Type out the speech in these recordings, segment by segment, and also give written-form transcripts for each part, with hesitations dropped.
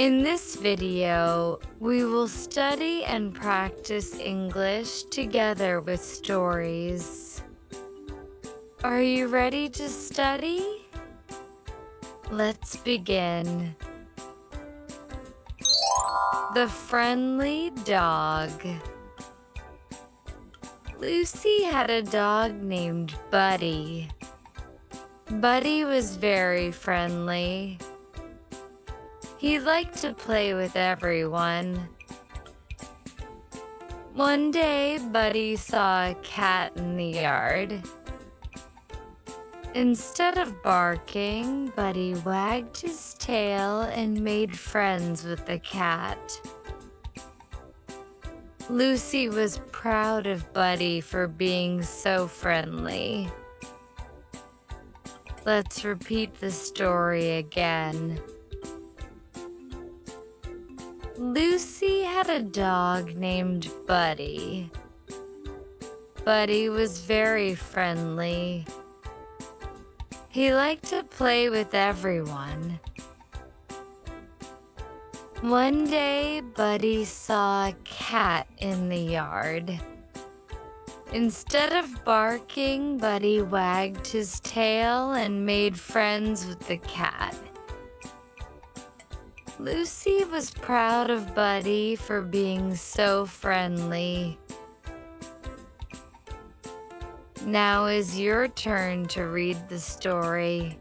In this video, we will study and practice English together with stories. Are you ready to study? Let's begin. The Friendly Dog. Lucy had a dog named Buddy. Buddy was very friendly. He liked to play with everyone. One day, Buddy saw a cat in the yard. Instead of barking, Buddy wagged his tail and made friends with the cat. Lucy was proud of Buddy for being so friendly. Let's repeat the story again. Lucy had a dog named Buddy. Buddy was very friendly. He liked to play with everyone. One day, Buddy saw a cat in the yard. Instead of barking, Buddy wagged his tail and made friends with the cat. Lucy was proud of Buddy for being so friendly. Now is your turn to read the story.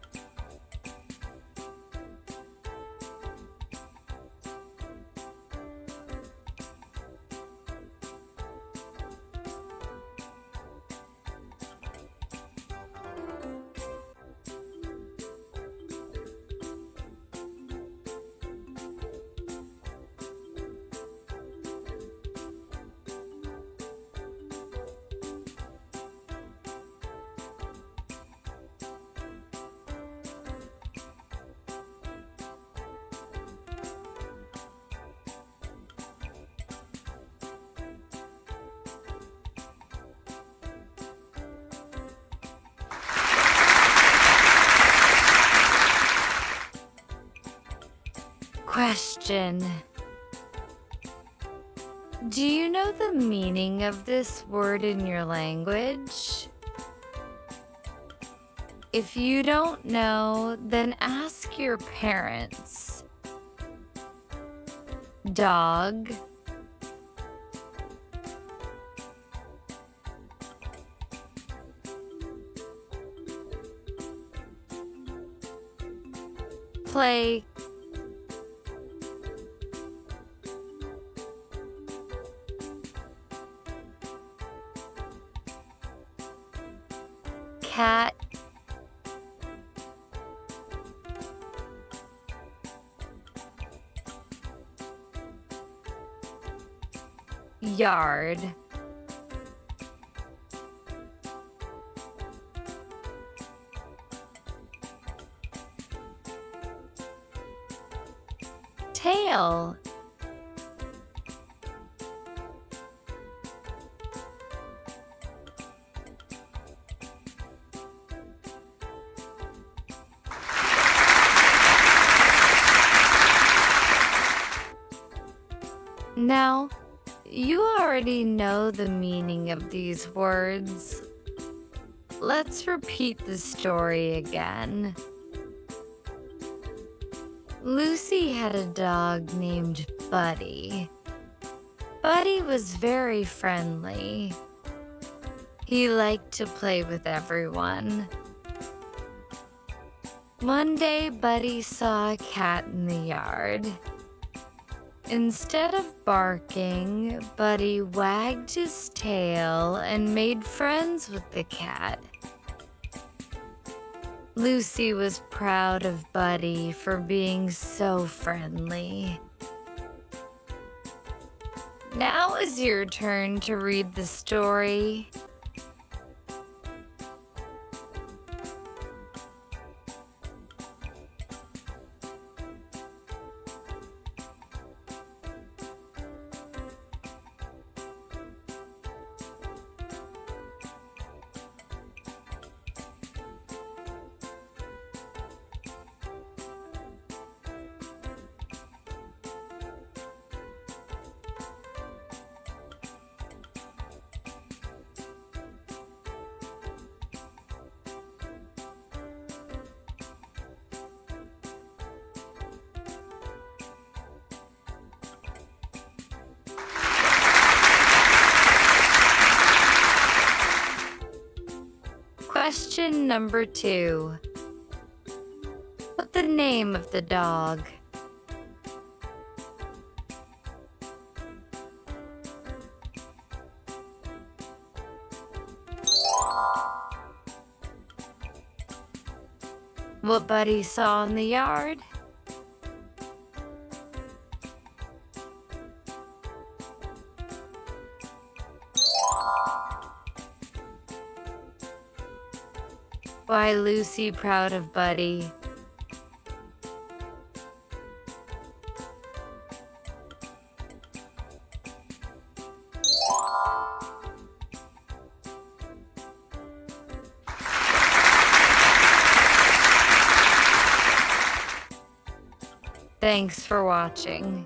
Question. Do you know the meaning of this word in your language? If you don't know, then ask your parents. Dog. Play. Cat. Yard. Tail. Now, you already know the meaning of these words. Let's repeat the story again. Lucy had a dog named Buddy. Buddy was very friendly. He liked to play with everyone. One day, Buddy saw a cat in the yard. Instead of barking, Buddy wagged his tail and made friends with the cat. Lucy was proud of Buddy for being so friendly. Now is your turn to read the story. Question number 2. What's the name of the dog? What Buddy saw in the yard? Why Lucy proud of Buddy? Thanks for watching.